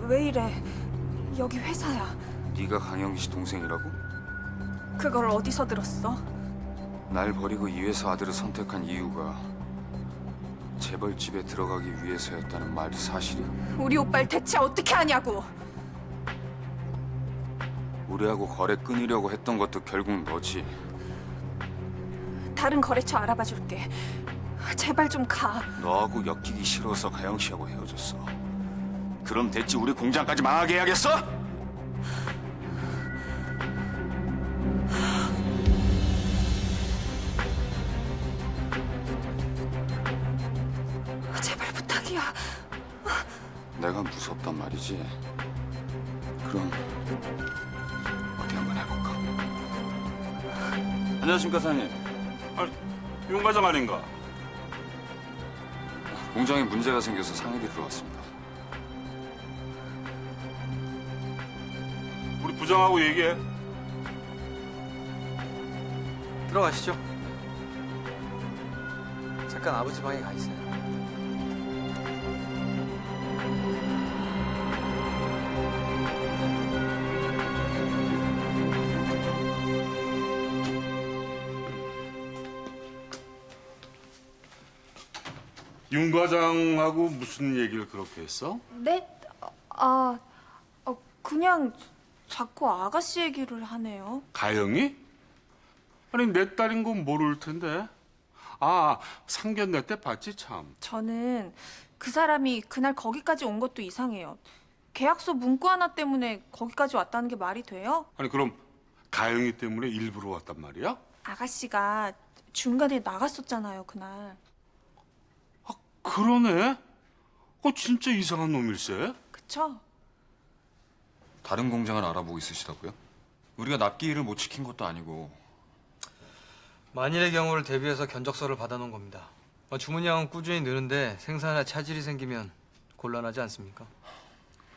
왜 이래? 여기 회사야. 네가 강영기 씨 동생이라고? 그걸 어디서 들었어? 날 버리고 이 회사 아들을 선택한 이유가 재벌집에 들어가기 위해서였다는 말이 사실이야? 우리 오빠를 대체 어떻게 하냐고! 우리하고 거래 끊으려고 했던 것도 결국 너지. 다른 거래처 알아봐 줄게. 제발 좀 가. 너하고 엮이기 싫어서 가영 씨하고 헤어졌어. 그럼 됐지, 우리 공장까지 망하게 해야겠어? 제발 부탁이야. 내가 무섭단 말이지. 그럼 어디 한번 해볼까? 안녕하십니까, 사장님. 윤 과장 아닌가? 공장에 문제가 생겨서 상의를 들어왔습니다. 우리 부장하고 얘기해. 들어가시죠. 잠깐 아버지 방에 가 있어요. 윤 과장하고 무슨 얘기를 그렇게 했어? 네? 그냥 자꾸 아가씨 얘기를 하네요. 가영이? 아니 내 딸인 건 모를 텐데. 아, 상견례 때 봤지 참. 저는 그 사람이 그날 거기까지 온 것도 이상해요. 계약서 문구 하나 때문에 거기까지 왔다는 게 말이 돼요? 아니 그럼 가영이 때문에 일부러 왔단 말이야? 아가씨가 중간에 나갔었잖아요, 그날. 아, 그러네. 진짜 이상한 놈일세. 그쵸? 다른 공장을 알아보고 있으시다고요? 우리가 납기 일을 못 지킨 것도 아니고. 만일의 경우를 대비해서 견적서를 받아놓은 겁니다. 주문량은 꾸준히 느는데 생산에 차질이 생기면 곤란하지 않습니까?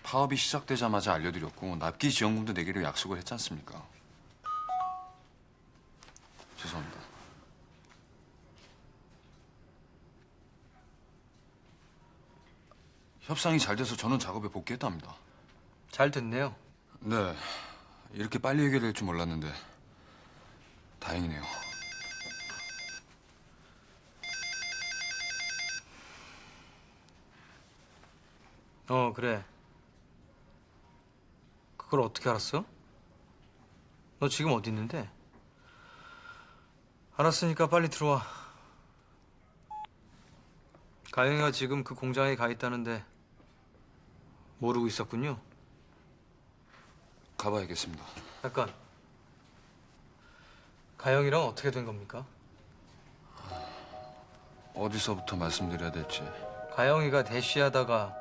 파업이 시작되자마자 알려드렸고 납기 지원금도 내기로 약속을 했지 않습니까? 죄송합니다. 협상이 잘 돼서 저는 작업에 복귀했답니다. 잘 됐네요. 네, 이렇게 빨리 해결될 줄 몰랐는데 다행이네요. 그래. 그걸 어떻게 알았어? 너 지금 어디 있는데? 알았으니까 빨리 들어와. 가영이가 지금 그 공장에 가 있다는데 모르고 있었군요. 가봐야겠습니다. 잠깐. 가영이랑 어떻게 된 겁니까? 어디서부터 말씀드려야 될지. 가영이가 대쉬하다가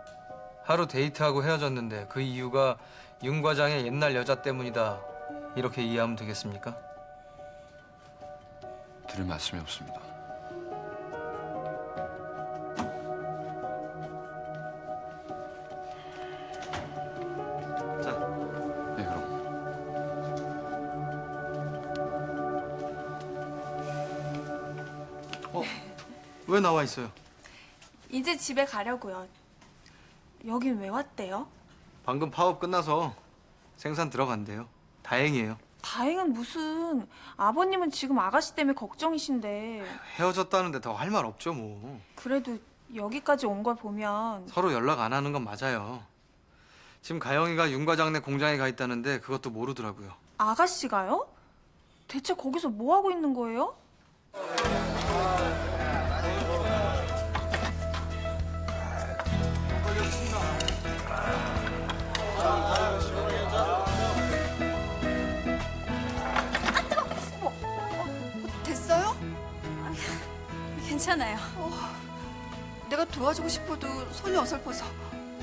하루 데이트하고 헤어졌는데 그 이유가 윤 과장의 옛날 여자 때문이다. 이렇게 이해하면 되겠습니까? 드릴 말씀이 없습니다. 자, 네, 그럼. 왜 나와 있어요? 이제 집에 가려고요. 여긴 왜 왔대요? 방금 파업 끝나서 생산 들어간대요. 다행이에요. 다행은 무슨. 아버님은 지금 아가씨 때문에 걱정이신데. 헤어졌다는데 더 할 말 없죠 뭐. 그래도 여기까지 온 걸 보면. 서로 연락 안 하는 건 맞아요. 지금 가영이가 윤 과장네 공장에 가 있다는데 그것도 모르더라고요. 아가씨가요? 대체 거기서 뭐 하고 있는 거예요? 됐어요? 괜찮아요. 내가 도와주고 싶어도 손이 어설퍼서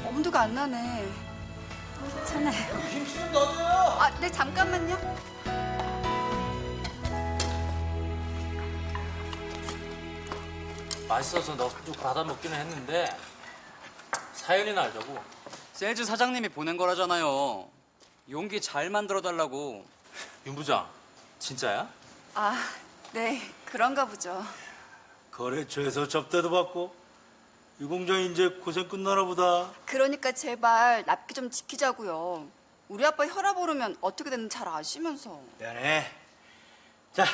엄두가 안 나네. 괜찮아요. 네, 잠깐만요. 맛있어서 너 쭉 받아 먹기는 했는데 사연이나 알자고. 세일즈 사장님이 보낸 거라잖아요. 용기 잘 만들어 달라고. 윤 부장 진짜야? 네, 그런가 보죠. 거래처에서 접대도 받고 유공장 이제 고생 끝나나 보다. 그러니까 제발 납기 좀 지키자고요. 우리 아빠 혈압 오르면 어떻게 되는지 잘 아시면서. 미안해. 자,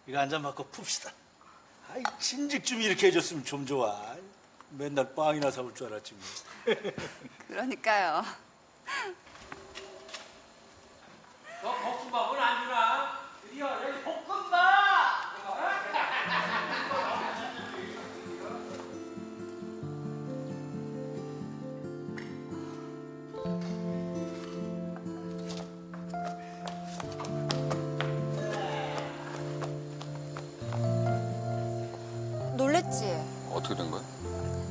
이거 한 잔 받고 풉시다. 아이, 진즉 좀 이렇게 해줬으면 좀 좋아. 맨날 빵이나 사올 줄 알았지 뭐. 그러니까요. 볶음밥은 안 주나? 드디어 여기 볶음밥! 놀랬지? 어떻게 된 거야?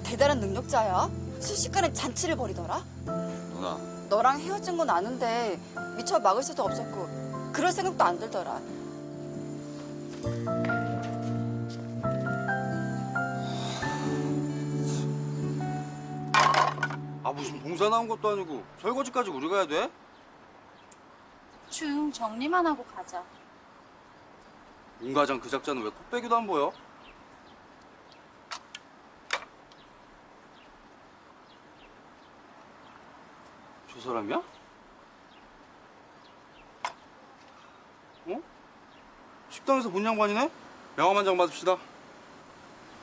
대단한 능력자야. 순식간에 잔치를 벌이더라. 누나, 너랑 헤어진 건 아는데 미처 막을 수도 없었고 그럴 생각도 안 들더라. 아 무슨 봉사 나온 것도 아니고 설거지까지 우리가 해야 돼? 중 정리만 하고 가자. 윤 과장 그 작자는 왜 콧배기도 안 보여? 저 사람이야? 어? 식당에서 본 양반이네? 명함 한 장 받읍시다.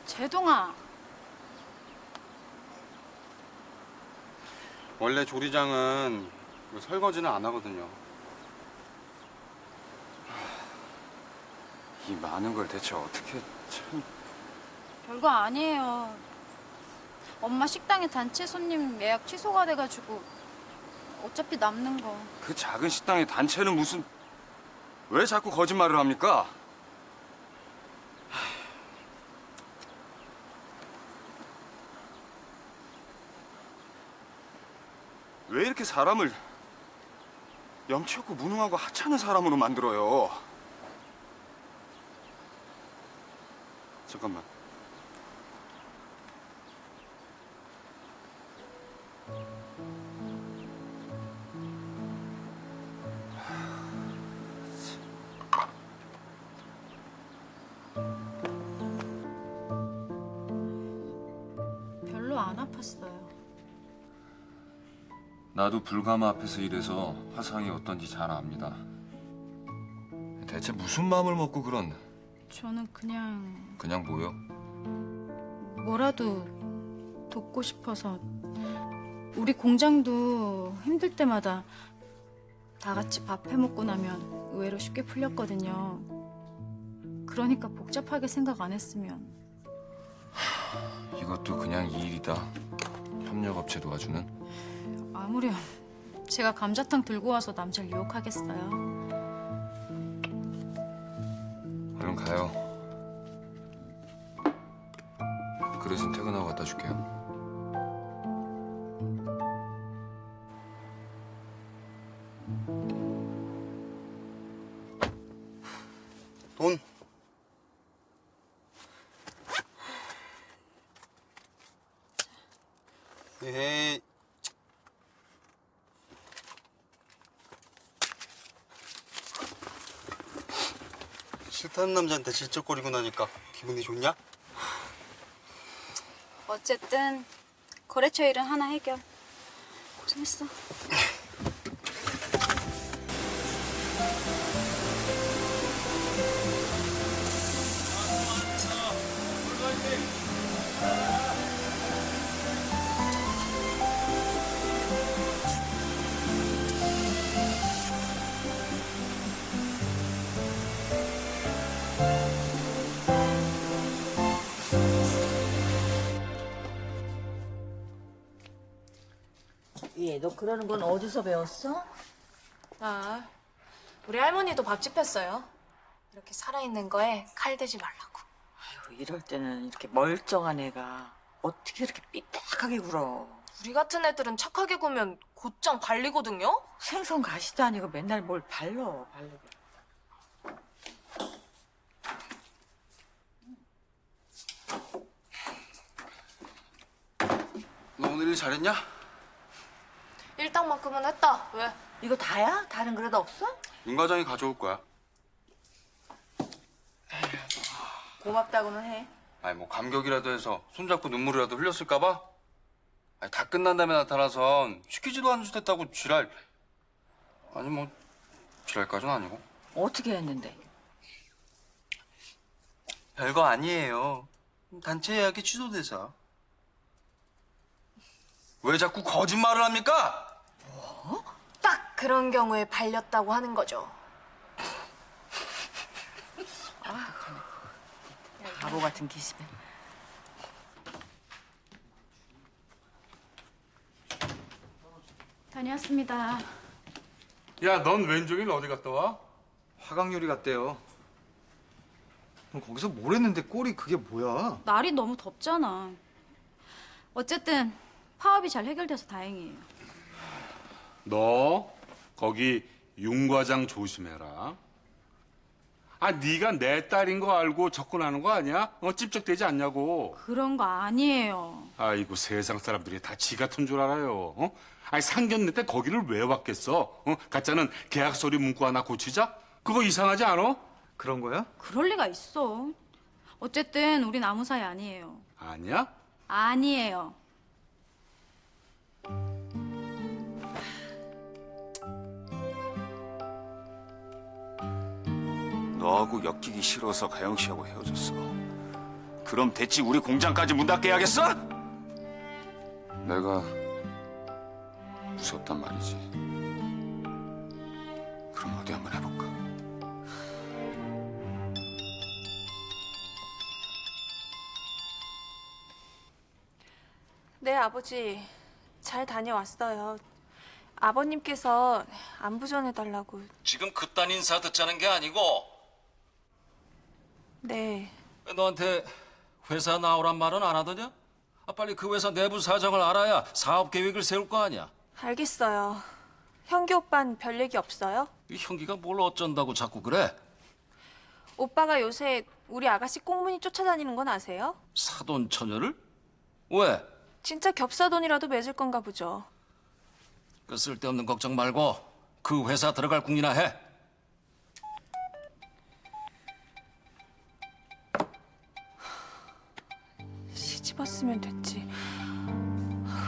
제동아, 원래 조리장은 설거지는 안 하거든요. 이 많은 걸 대체 어떻게 참... 별거 아니에요. 엄마 식당에 단체 손님 예약 취소가 돼가지고 어차피 남는 거. 그 작은 식당의 단체는 무슨... 왜 자꾸 거짓말을 합니까? 왜 이렇게 사람을 염치 없고 무능하고 하찮은 사람으로 만들어요? 잠깐만. 별로 안 아팠어요. 나도 불가마 앞에서 일해서 화상이 어떤지 잘 압니다. 대체 무슨 마음을 먹고 그런... 저는 그냥 뭐요? 뭐라도 돕고 싶어서. 우리 공장도 힘들 때마다 다 같이 밥 해먹고 나면 의외로 쉽게 풀렸거든요. 그러니까 복잡하게 생각 안 했으면. 이것도 그냥 이 일이다. 협력업체 도와주는? 아무렴 제가 감자탕 들고 와서 남자를 유혹하겠어요. 얼른 가요. 그릇은 퇴근하고 갖다 줄게요. 돈. 에이. 싫다는 남자한테 질척거리고 나니까 기분이 좋냐? 어쨌든 거래처 일은 하나 해결. 고생했어. 얘, 너 그러는 건 어디서 배웠어? 아, 우리 할머니도 밥집 했어요. 이렇게 살아있는 거에 칼 대지 말라고. 아유, 이럴 때는 이렇게 멀쩡한 애가 어떻게 이렇게 삐딱하게 굴어? 우리 같은 애들은 착하게 구면 곧장 발리거든요? 생선 가시도 아니고 맨날 뭘 발로. 너 오늘 일 잘했냐? 일당만큼은 했다. 왜? 이거 다야? 다른 그릇 없어? 윤 과장이 가져올 거야. 고맙다고는 해. 아니 뭐 감격이라도 해서 손잡고 눈물이라도 흘렸을까 봐? 아니 다 끝난 다음에 나타나선 시키지도 않은 짓 했다고 지랄. 아니 뭐 지랄까지는 아니고. 어떻게 했는데? 별거 아니에요. 단체 예약이 취소돼서. 왜 자꾸 거짓말을 합니까? 딱 그런 경우에 발렸다고 하는 거죠. 바보 같은 기집애. 다녀왔습니다. 야, 넌 왼쪽인 어디 갔다 와? 화강요리 같대요. 그럼 거기서 뭘 했는데 꼴이 그게 뭐야? 날이 너무 덥잖아. 어쨌든 파업이 잘 해결돼서 다행이에요. 너 거기 윤 과장 조심해라. 아, 네가 내 딸인 거 알고 접근하는 거 아니야? 찝쩍대지 않냐고. 그런 거 아니에요. 아이고, 세상 사람들이 다 지 같은 줄 알아요. 아니, 상견례 때 거기를 왜 왔겠어? 가짜는 계약서리 문구 하나 고치자? 그거 이상하지 않아? 그런 거야? 그럴 리가 있어. 어쨌든 우린 아무 사이 아니에요. 아니야? 아니에요. 너하고 엮이기 싫어서 가영 씨하고 헤어졌어. 그럼 대체 우리 공장까지 문 닫게 해야겠어? 내가 무섭단 말이지. 그럼 어디 한번 해볼까? 네, 아버지. 잘 다녀왔어요. 아버님께서 안부 전해달라고. 지금 그딴 인사 듣자는 게 아니고 네. 너한테 회사 나오란 말은 안 하더냐? 빨리 그 회사 내부 사정을 알아야 사업 계획을 세울 거 아니야. 알겠어요. 형기 오빠는 별 얘기 없어요? 이 형기가 뭘 어쩐다고 자꾸 그래? 오빠가 요새 우리 아가씨 꽁무니 쫓아다니는 건 아세요? 사돈 처녀를? 왜? 진짜 겹사돈이라도 맺을 건가 보죠. 그 쓸데없는 걱정 말고 그 회사 들어갈 궁리나 해. 시집 왔으면 됐지.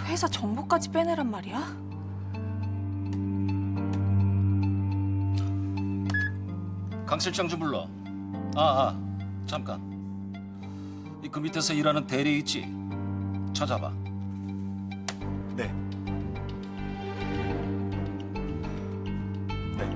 회사 정보까지 빼내란 말이야? 강 실장 좀 불러. 잠깐. 이 그 밑에서 일하는 대리 있지? 찾아봐. 네. 네.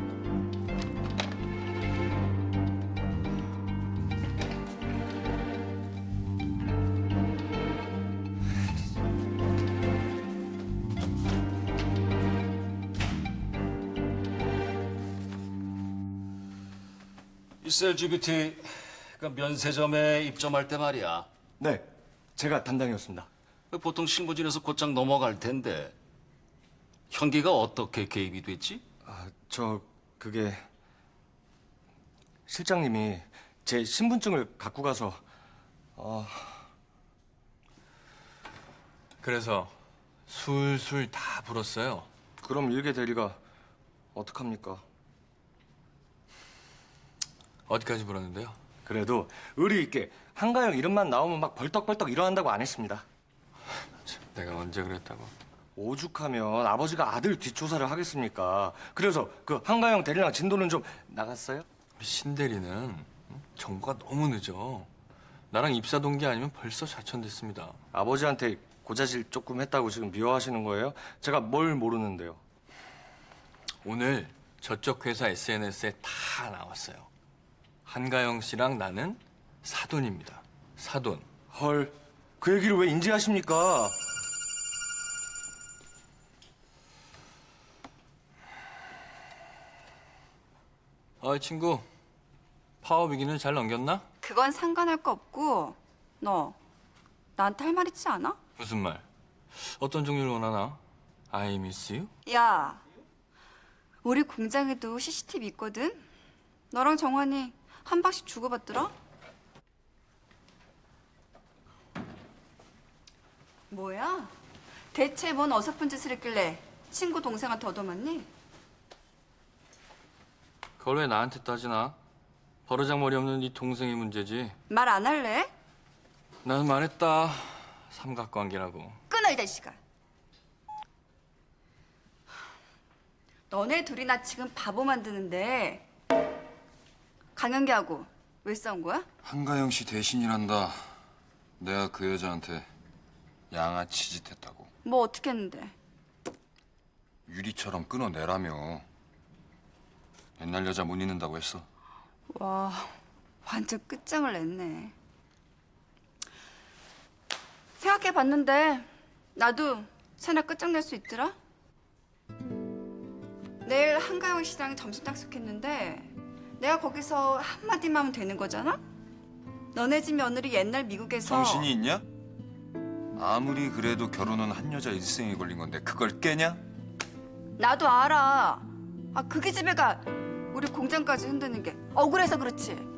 이 셀GBT 그 면세점에 입점할 때 말이야. 네. 제가 담당이었습니다. 보통 실무진에서 곧장 넘어갈 텐데 형기가 어떻게 개입이 됐지? 그게 실장님이 제 신분증을 갖고 가서 그래서 술술 다 불었어요. 그럼 일개 대리가 어떡합니까? 어디까지 불었는데요? 그래도 의리 있게 한가영 이름만 나오면 막 벌떡벌떡 일어난다고 안 했습니다. 내가 언제 그랬다고? 오죽하면 아버지가 아들 뒷조사를 하겠습니까? 그래서 그 한가영 대리랑 진도는 좀 나갔어요? 우리 신대리는 정보가 너무 늦어. 나랑 입사 동기 아니면 벌써 좌천됐습니다. 아버지한테 고자질 조금 했다고 지금 미워하시는 거예요? 제가 뭘 모르는데요? 오늘 저쪽 회사 SNS에 다 나왔어요. 한가영 씨랑 나는 사돈입니다. 사돈. 헐, 그 얘기를 왜 인지하십니까? 어이 친구, 파업 위기는 잘 넘겼나? 그건 상관할 거 없고 너 나한테 할 말 있지 않아? 무슨 말? 어떤 종류를 원하나? I miss you? 야, 우리 공장에도 CCTV 있거든? 너랑 정환이 한 방씩 주고받더라? 뭐야? 대체 뭔 어설픈 짓을 했길래 친구 동생한테 얻어맞니? 그걸 왜 나한테 따지나? 버르장머리 없는 네 동생이 문제지. 말 안 할래? 난 말했다. 삼각관계라고. 끊어 이 자식아. 너네 둘이나 지금 바보 만드는데 강현기하고 왜 싸운 거야? 한가영 씨 대신이란다. 내가 그 여자한테 양아치 짓 했다고. 뭐 어떻게 했는데? 유리처럼 끊어내라며. 옛날 여자 못 잊는다고 했어. 와, 완전 끝장을 냈네. 생각해봤는데 나도 새나 끝장낼 수 있더라. 내일 한가영 씨랑 점심 약속했는데 내가 거기서 한마디만 하면 되는 거잖아? 너네 집 며느리 옛날 미국에서 정신이 있냐? 아무리 그래도 결혼은 한 여자 일생에 걸린 건데 그걸 깨냐? 나도 알아. 아, 그게 집애가 우리 공장까지 흔드는 게 억울해서 그렇지.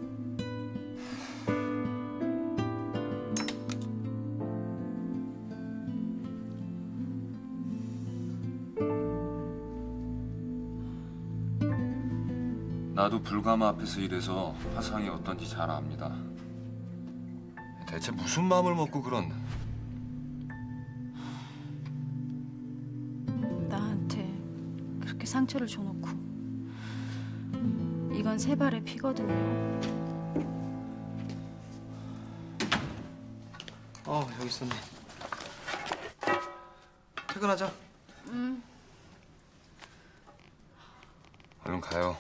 나도 불가마 앞에서 일해서 화상이 어떤지 잘 압니다. 대체 무슨 마음을 먹고 그런... 나한테 그렇게 상처를 줘놓고 이건 세 발의 피거든요. 여기 있었네. 퇴근하자. 얼른 가요.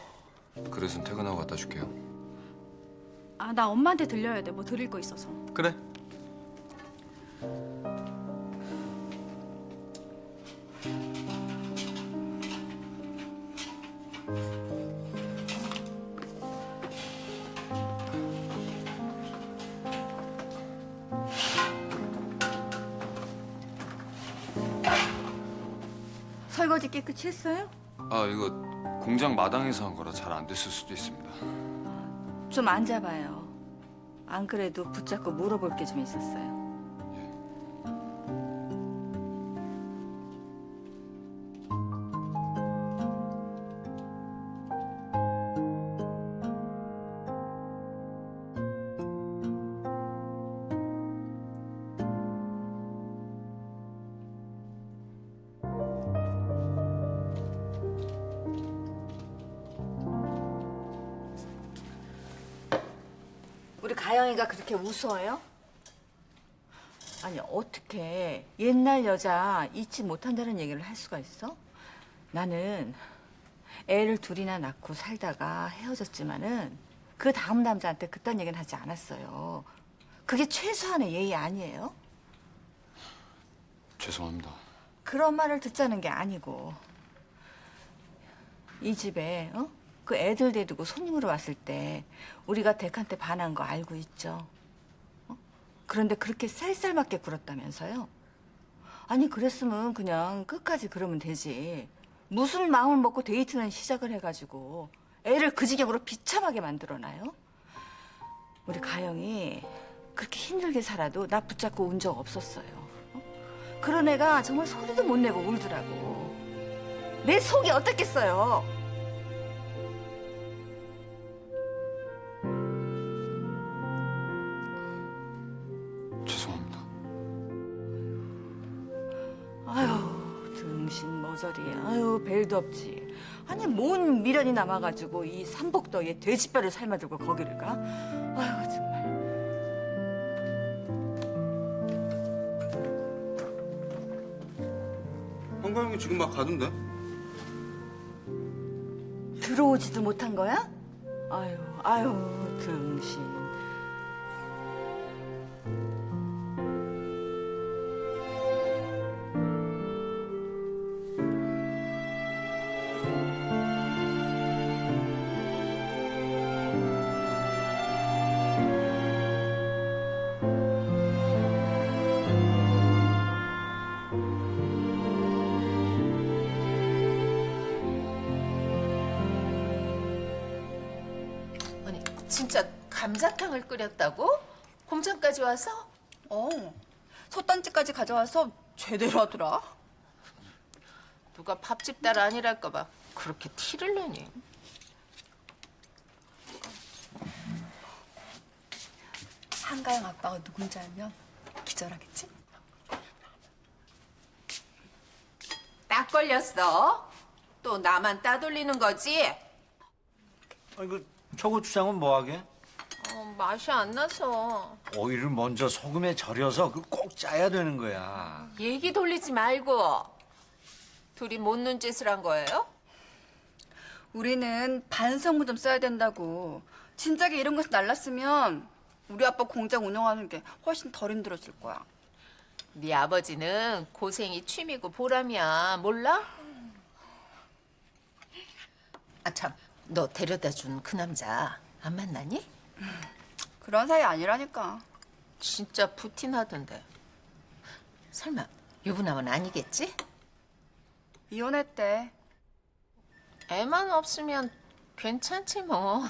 그래서 퇴근하고 갖다 줄게요. 아, 나 엄마한테 들려야 돼. 뭐 드릴 거 있어서. 그래. 설거지 깨끗이 했어요? 아, 이거 공장 마당에서 한 거라 잘 안 됐을 수도 있습니다. 좀 앉아봐요. 안 그래도 붙잡고 물어볼 게 좀 있었어요. 우리 가영이가 그렇게 우스워요? 아니 어떻게 옛날 여자 잊지 못한다는 얘기를 할 수가 있어? 나는 애를 둘이나 낳고 살다가 헤어졌지만은 그 다음 남자한테 그딴 얘기는 하지 않았어요. 그게 최소한의 예의 아니에요? 죄송합니다. 그런 말을 듣자는 게 아니고 이 집에 그 애들 데리고 손님으로 왔을 때 우리가 덱한테 반한 거 알고 있죠? 그런데 그렇게 쌀쌀맞게 굴었다면서요? 아니 그랬으면 그냥 끝까지 그러면 되지. 무슨 마음을 먹고 데이트는 시작을 해가지고 애를 그 지경으로 비참하게 만들어놔요? 우리 가영이 그렇게 힘들게 살아도 나 붙잡고 운 적 없었어요. 그런 애가 정말 소리도 못 내고 울더라고. 내 속이 어떻겠어요? 죄송합니다. 아유, 등신 머저리. 아유, 벨도 없지. 아니, 뭔 미련이 남아가지고 이 삼복더위에 돼지뼈를 삶아들고 거기를 가? 아유, 정말. 한가영이 지금 막 가던데? 들어오지도 못한 거야? 아유, 아유, 등신. 아니 진짜 감자탕을 끓였다고? 공장까지 와서? 솥단지까지 가져와서 제대로 하더라. 누가 밥집 딸 아니랄까 봐 그렇게 티를 내니? 한가영 아빠가 누군지 알면 기절하겠지? 딱 걸렸어. 또 나만 따돌리는 거지? 아니 그 초고추장은 뭐하게? 맛이 안 나서. 오이를 먼저 소금에 절여서 그걸 꼭 짜야 되는 거야. 얘기 돌리지 말고. 둘이 못 눈짓을 한 거예요? 우리는 반성문 좀 써야 된다고. 진작에 이런 것을 날랐으면 우리 아빠 공장 운영하는 게 훨씬 덜 힘들었을 거야. 네 아버지는 고생이 취미고 보람이야. 몰라? 아 참, 너 데려다 준 그 남자 안 만나니? 그런 사이 아니라니까. 진짜 부틴하던데. 설마 유부남은 아니겠지? 이혼했대. 애만 없으면 괜찮지 뭐.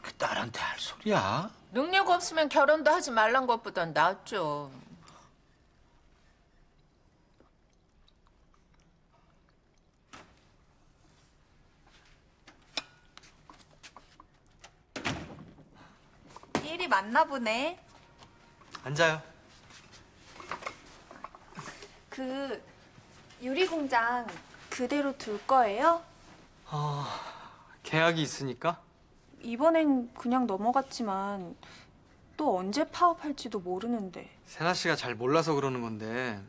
그 딸한테 할 소리야? 능력 없으면 결혼도 하지 말란 것보단 낫죠. 일이 맞나 보네. 앉아요. 그 유리 공장 그대로 둘 거예요? 계약이 있으니까? 이번엔 그냥 넘어갔지만 또 언제 파업할지도 모르는데. 세나 씨가 잘 몰라서 그러는 건데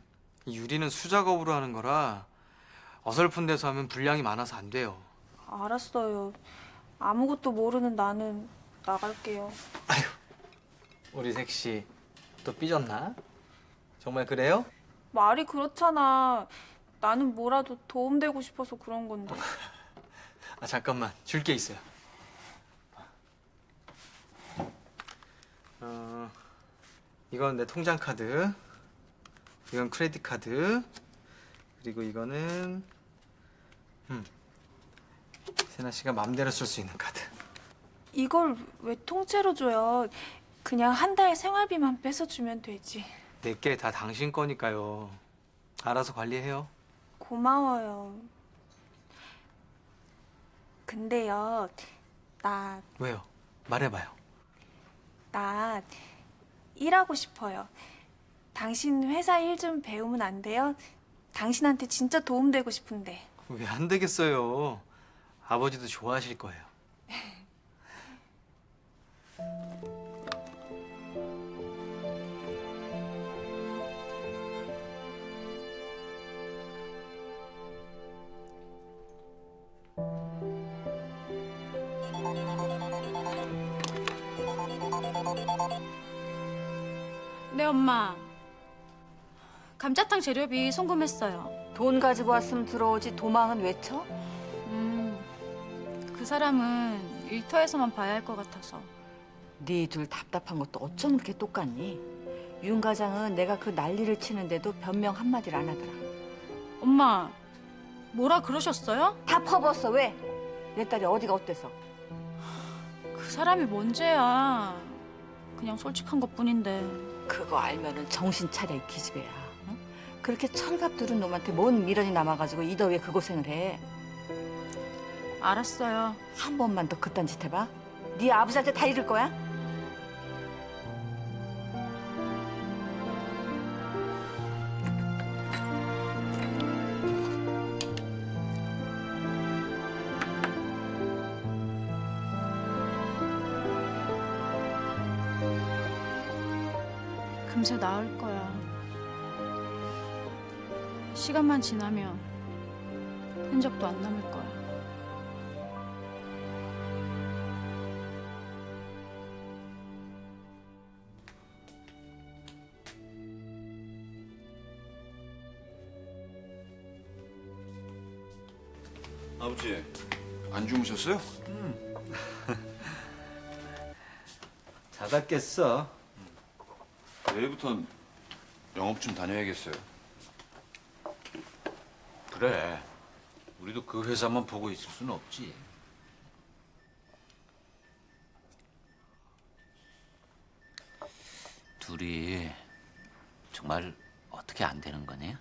이 유리는 수작업으로 하는 거라 어설픈 데서 하면 분량이 많아서 안 돼요. 알았어요. 아무것도 모르는 나는 나갈게요. 우리 색씨 또 삐졌나? 정말 그래요? 말이 그렇잖아. 나는 뭐라도 도움되고 싶어서 그런 건데. 아 잠깐만 줄 게 있어요. 이건 내 통장 카드, 이건 크레딧 카드, 그리고 이거는 세나 씨가 맘대로 쓸 수 있는 카드. 이걸 왜 통째로 줘요? 그냥 한 달 생활비만 뺏어주면 되지. 내게 다 당신 거니까요. 알아서 관리해요. 고마워요. 근데요, 나 왜요? 말해봐요. 일하고 싶어요. 당신 회사 일 좀 배우면 안 돼요? 당신한테 진짜 도움되고 싶은데. 왜 안 되겠어요? 아버지도 좋아하실 거예요. 네, 엄마. 감자탕 재료비 송금했어요. 돈 가지고 왔으면 들어오지 도망은 왜 쳐? 그 사람은 일터에서만 봐야 할 것 같아서. 네 둘 답답한 것도 어쩜 그렇게 똑같니? 윤 과장은 내가 그 난리를 치는데도 변명 한마디를 안 하더라. 엄마, 뭐라 그러셨어요? 다 퍼붓어. 왜? 내 딸이 어디가 어때서? 그 사람이 뭔 죄야. 그냥 솔직한 것뿐인데. 그거 알면은 정신 차려, 이 기집애야. 응? 그렇게 철갑 두른 놈한테 뭔 미련이 남아가지고 이 더위에 그 고생을 해. 알았어요. 한 번만 더 그딴 짓 해봐. 네 아버지한테 다 이럴 거야? 금세 나을 거야. 시간만 지나면 흔적도 안 남을 거야. 아버지, 안 주무셨어요? 자다 깼어. 내일부턴 영업 좀 다녀야겠어요. 그래. 우리도 그 회사만 보고 있을 수는 없지. 둘이 정말 어떻게 안 되는 거냐?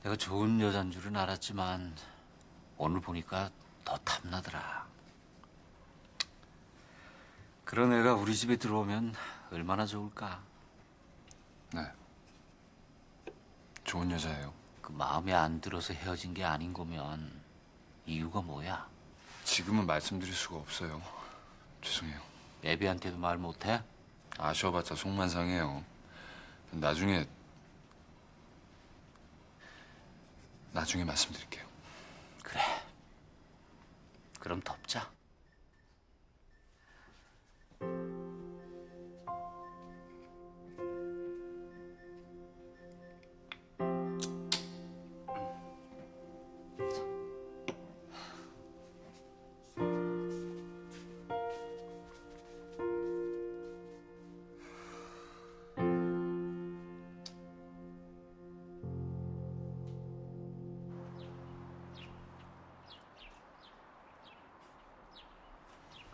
내가 좋은 여잔 줄은 알았지만 오늘 보니까 더 탐나더라. 그런 애가 우리 집에 들어오면 얼마나 좋을까. 네. 좋은 여자예요. 그 마음에 안 들어서 헤어진 게 아닌 거면 이유가 뭐야? 지금은 말씀드릴 수가 없어요. 죄송해요. 애비한테도 말 못해? 아쉬워봤자 속만상해요. 나중에 말씀드릴게요. 그래. 그럼 덮자.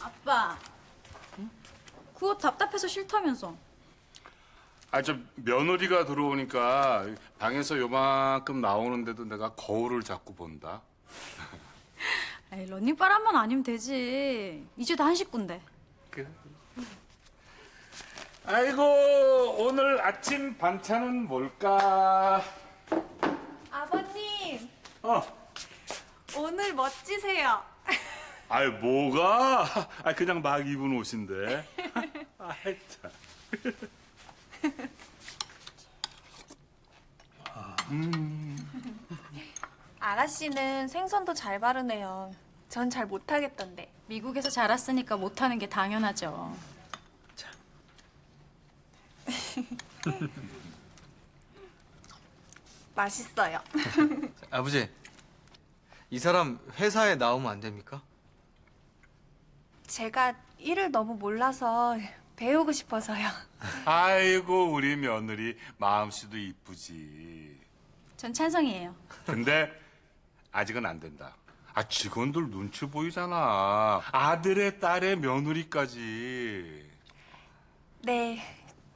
아빠. 그 옷 답답해서 싫다면서. 저 며느리가 들어오니까 방에서 요만큼 나오는데도 내가 거울을 자꾸 본다. 에이, 런닝바람만 아니면 되지. 이제 다 한 식구인데. 아이고, 오늘 아침 반찬은 뭘까? 아버님, 어. 오늘 멋지세요. 아이, 뭐가? 그냥 막 입은 옷인데. 아이, 참. 아가씨는 생선도 잘 바르네요. 전 잘 못하겠던데. 미국에서 자랐으니까 못하는 게 당연하죠. 맛있어요. 아버지, 이 사람 회사에 나오면 안 됩니까? 제가 일을 너무 몰라서 배우고 싶어서요. 아이고, 우리 며느리 마음씨도 이쁘지. 전 찬성이에요. 근데 아직은 안 된다. 직원들 눈치 보이잖아. 아들의 딸의 며느리까지. 네,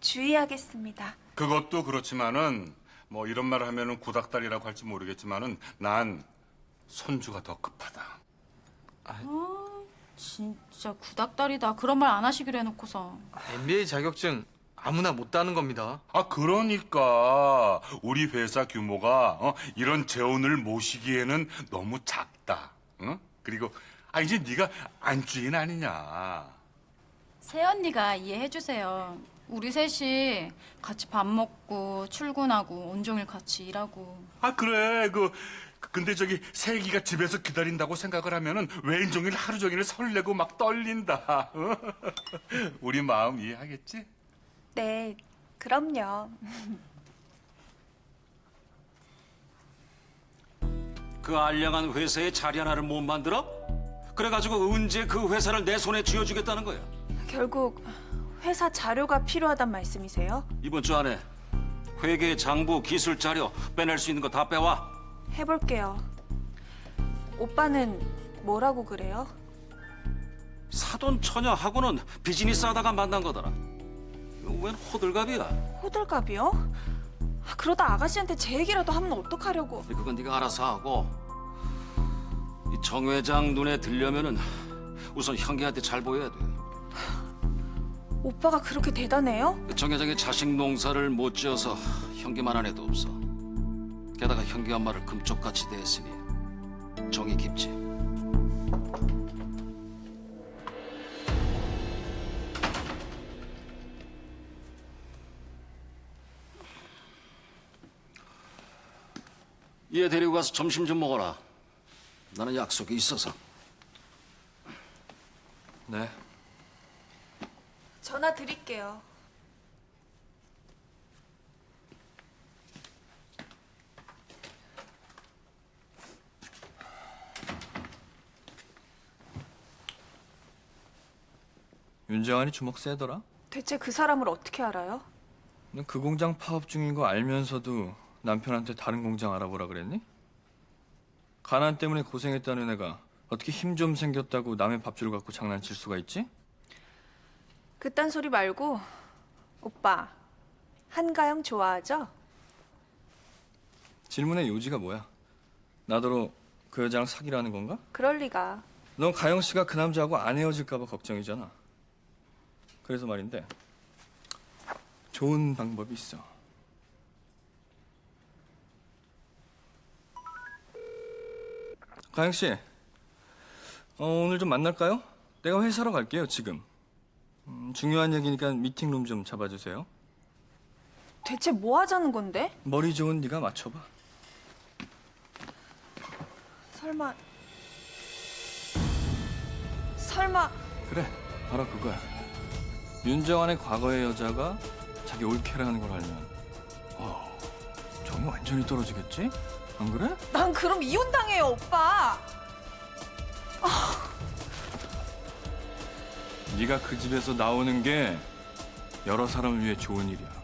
주의하겠습니다. 그것도 그렇지만은 뭐 이런 말을 하면은 구닥다리라고 할지 모르겠지만은 난 손주가 더 급하다. 진짜 구닥다리다. 그런 말 안 하시기로 해놓고서. MBA 자격증 아무나 못 따는 겁니다. 그러니까 우리 회사 규모가 이런 재혼을 모시기에는 너무 작다. 응? 그리고 이제 네가 안주인 아니냐. 새언니가 이해해주세요. 우리 셋이 같이 밥 먹고 출근하고 온종일 같이 일하고. 그래. 근데 세기가 집에서 기다린다고 생각을 하면은 왼종일 하루 종일 설레고 막 떨린다. 우리 마음 이해하겠지? 네, 그럼요. 그 알량한 회사에 자리 하나를 못 만들어? 그래가지고 언제 그 회사를 내 손에 쥐어주겠다는 거야? 결국 회사 자료가 필요하단 말씀이세요? 이번 주 안에 회계, 장부, 기술 자료 빼낼 수 있는 거 다 빼와. 해볼게요. 오빠는 뭐라고 그래요? 사돈 처녀하고는 비즈니스 하다가 만난 거더라. 웬 호들갑이야? 호들갑이요? 그러다 아가씨한테 제 얘기라도 하면 어떡하려고. 그건 네가 알아서 하고 이 정 회장 눈에 들려면은 우선 형제한테 잘 보여야 돼. 오빠가 그렇게 대단해요? 정 회장의 자식 농사를 못 지어서 형제만 한 애도 없어. 게다가 형제 엄마를 금쪽같이 대했으니 정이 깊지. 얘 데리고 가서 점심 좀 먹어라. 나는 약속이 있어서. 네. 전화 드릴게요. 윤정환이 주먹 세더라? 대체 그 사람을 어떻게 알아요? 너 그 공장 파업 중인 거 알면서도 남편한테 다른 공장 알아보라 그랬니? 가난 때문에 고생했다는 애가 어떻게 힘 좀 생겼다고 남의 밥줄 갖고 장난칠 수가 있지? 그딴 소리 말고 오빠 한가영 좋아하죠? 질문의 요지가 뭐야? 나더러 그 여자랑 사귀라는 건가? 그럴 리가. 넌 가영 씨가 그 남자하고 안 헤어질까 봐 걱정이잖아. 그래서 말인데 좋은 방법이 있어. 가영 씨, 오늘 좀 만날까요? 내가 회사로 갈게요 지금. 중요한 얘기니까 미팅룸 좀 잡아주세요. 대체 뭐 하자는 건데? 머리 좋은 네가 맞춰봐. 설마 그래, 바로 그거야. 윤정환의 과거의 여자가 자기 올케라는 걸 알면 정이 완전히 떨어지겠지? 안 그래? 난 그럼 이혼당해요, 오빠. 네가 그 집에서 나오는 게 여러 사람을 위해 좋은 일이야.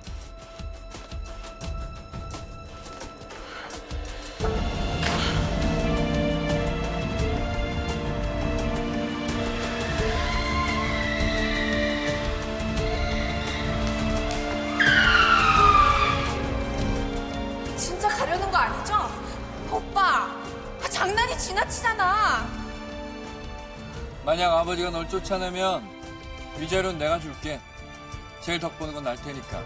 진짜 가려는 거 아니죠? 오빠, 장난이 지나치잖아. 만약 아버지가 널 쫓아내면 위자료는 내가 줄게. 제일 덕 보는 건 날 테니까.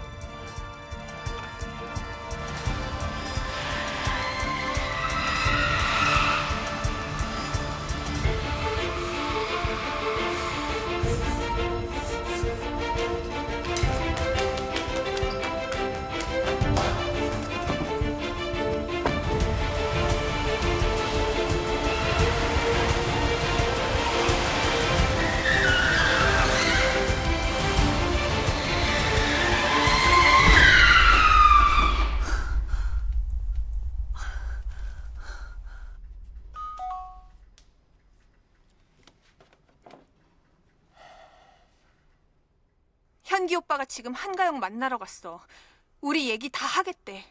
현기 오빠가 지금 한가영 만나러 갔어. 우리 얘기 다 하겠대.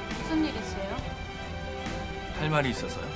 무슨 일이세요? 할 말이 있어서요.